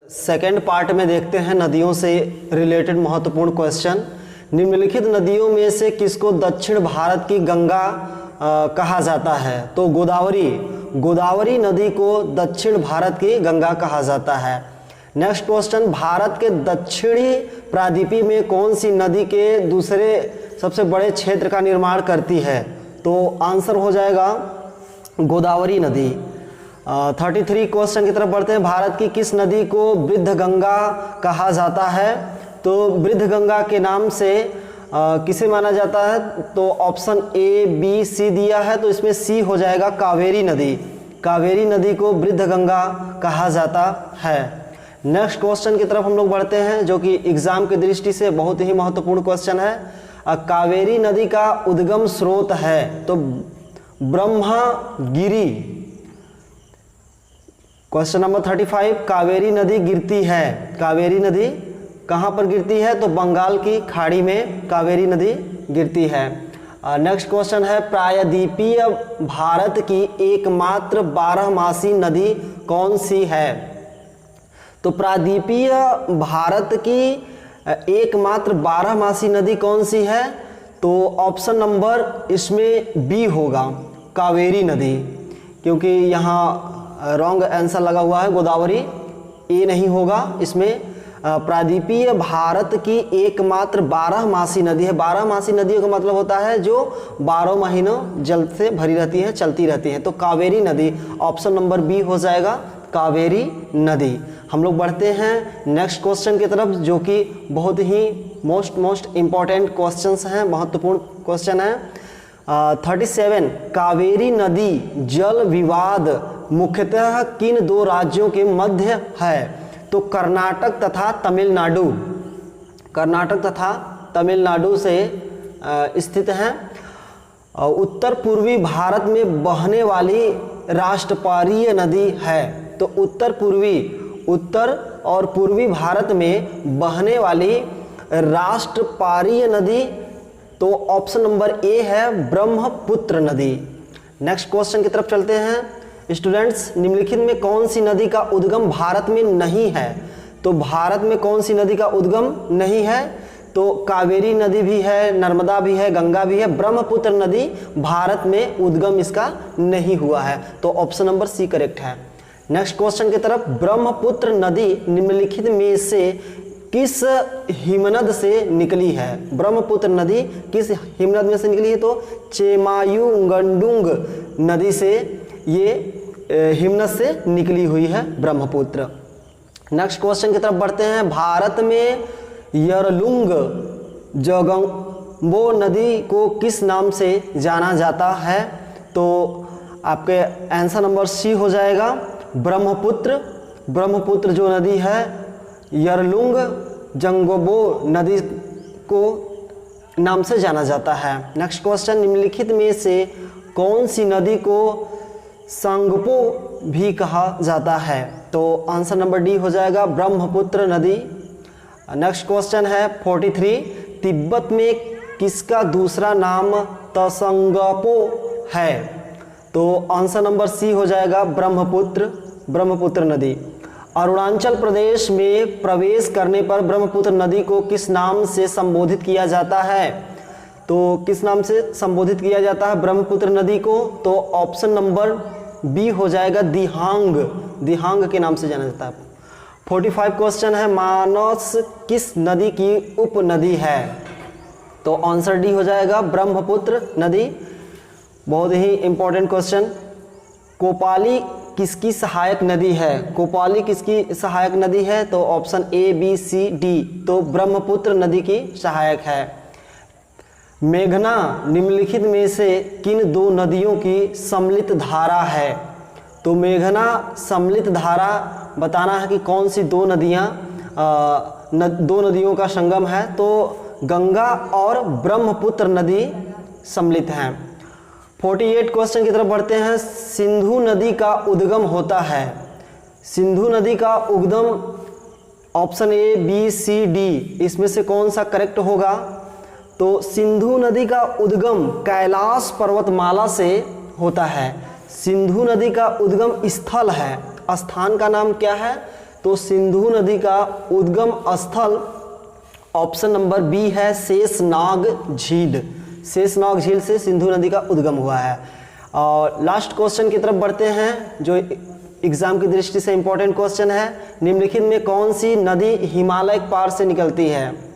Second part में देखते हैं नदियों से रिलेटेड महत्वपूर्ण क्वेश्चन। निम्नलिखित नदियों में से किसको दक्षिण भारत की गंगा कहा जाता है? तो गोदावरी नदी को दक्षिण भारत की गंगा कहा जाता है। नेक्स्ट क्वेश्चन, भारत के दक्षिणी प्रायद्वीपीय में कौन सी नदी के दूसरे सबसे बड़े क्षेत्र का निर्माण करती है? तो आंसर हो जाएगा गोदावरी नदी। 33 क्वेश्चन की तरफ बढ़ते हैं। भारत की किस नदी को वृद्ध गंगा कहा जाता है? तो वृद्ध गंगा के नाम से किसे माना जाता है? तो ऑप्शन ए बी सी दिया है, तो इसमें सी हो जाएगा कावेरी नदी। कावेरी नदी को वृद्ध गंगा कहा जाता है। नेक्स्ट क्वेश्चन की तरफ हम लोग बढ़ते हैं, जो कि एग्जाम की दृष्टि से बहुत ही महत्वपूर्ण क्वेश्चन है। कावेरी नदी का उद्गम स्रोत है तो ब्रह्मगिरी। क्वेश्चन नंबर 35, कावेरी नदी गिरती है, कावेरी नदी कहाँ पर गिरती है? तो बंगाल की खाड़ी में कावेरी नदी गिरती है। नेक्स्ट क्वेश्चन है, प्रायद्वीपीय भारत की एकमात्र 12मासी नदी कौन सी है? तो प्रायद्वीपीय भारत की एकमात्र 12मासी नदी कौन सी है? तो ऑप्शन नंबर इसमें बी होगा, कावेरी नदी, क्योंकि यहाँ रॉन्ग आंसर लगा हुआ है, गोदावरी ए नहीं होगा इसमें। प्रायद्वीपीय भारत की एकमात्र 12मासी नदी है। 12मासी नदियों का मतलब होता है जो 12 महीनों जल से भरी रहती है, चलती रहती है। तो कावेरी नदी ऑप्शन नंबर बी हो जाएगा, कावेरी नदी। हम लोग बढ़ते हैं नेक्स्ट क्वेश्चन की तरफ, जो कि बहुत ही मोस्ट इम्पॉर्टेंट क्वेश्चंस हैं, महत्वपूर्ण क्वेश्चन है। 37, कावेरी नदी जल विवाद मुख्यतः किन दो राज्यों के मध्य है? तो कर्नाटक तथा तमिलनाडु, कर्नाटक तथा तमिलनाडु से स्थित है। उत्तर पूर्वी भारत में बहने वाली राष्ट्रपारीय नदी है। तो उत्तर और पूर्वी भारत में बहने वाली राष्ट्रपारीय नदी, तो ऑप्शन नंबर ए है ब्रह्मपुत्र नदी। नेक्स्ट क्वेश्चन की तरफ चलते हैं। स्टूडेंट्स, निम्नलिखित में कौन सी नदी का उद्गम भारत में नहीं है? तो भारत में कौन सी नदी का उद्गम नहीं है? तो कावेरी नदी भी है, नर्मदा भी है, गंगा भी है, ब्रह्मपुत्र नदी भारत में उद्गम इसका नहीं हुआ है। तो ऑप्शन नंबर सी करेक्ट है। नेक्स्ट क्वेश्चन की तरफ, ब्रह्मपुत्र नदी निम्नलिखित में से किस हिमनद से निकली है? ब्रह्मपुत्र नदी किस हिमनद में से निकली है? तो चेमायुंगडुंग नदी से ये हिमनद से निकली हुई है ब्रह्मपुत्र। नेक्स्ट क्वेश्चन की तरफ बढ़ते हैं। भारत में यरलुंग जोगंबो नदी को किस नाम से जाना जाता है? तो आपके आंसर नंबर सी हो जाएगा, ब्रह्मपुत्र। ब्रह्मपुत्र जो नदी है, यरलुंग जोगंबो नदी को नाम से जाना जाता है। नेक्स्ट क्वेश्चन, निम्नलिखित में से कौन सी नदी को सांगपो भी कहा जाता है? तो आंसर नंबर डी हो जाएगा, ब्रह्मपुत्र नदी। नेक्स्ट क्वेश्चन है 43, तिब्बत में किसका दूसरा नाम तसंगपो है? तो आंसर नंबर सी हो जाएगा, ब्रह्मपुत्र नदी। अरुणाचल प्रदेश में प्रवेश करने पर ब्रह्मपुत्र नदी को किस नाम से संबोधित किया जाता है? तो किस नाम से संबोधित किया जाता है ब्रह्मपुत्र नदी को? तो ऑप्शन नंबर बी हो जाएगा, दिहांग के नाम से जाना जाता है। 45 क्वेश्चन है, मानस किस नदी की उपनदी है? तो आंसर डी हो जाएगा, ब्रह्मपुत्र नदी। बहुत ही इंपॉर्टेंट क्वेश्चन। कोपाली किसकी सहायक नदी है? कोपाली किसकी सहायक नदी है? तो option A B C D, तो ब्रह्मपुत्र नदी की सहायक है। मेघना निम्नलिखित में से किन दो नदियों की सम्मिलित धारा है? तो मेघना सम्मिलित धारा बताना है कि कौन सी दो नदियाँ दो नदियों का संगम है? तो गंगा और ब्रह्मपुत्र नदी सम्मिलित हैं। 48 क्वेश्चन की तरफ बढ़ते हैं। सिंधु नदी का उद्गम होता है, सिंधु नदी का उद्गम option A B C D, इसमें से कौन सा करेक्ट होगा? तो सिंधु नदी का उद्गम कैलाश पर्वतमाला से होता है। सिंधु नदी का उद्गम स्थल है, स्थान का नाम क्या है? तो सिंधु नदी का उद्गम स्थल ऑप्शन नंबर बी है शेषनाग झील। शेषनाग झील से सिंधु नदी का उद्गम हुआ है। और लास्ट क्वेश्चन की तरफ बढ़ते हैं जो एग्जाम की दृष्टि से इंपॉर्टेंट क्वेश्चन है। निम्नलिखित में कौन सी नदी हिमालय पार से निकलती है?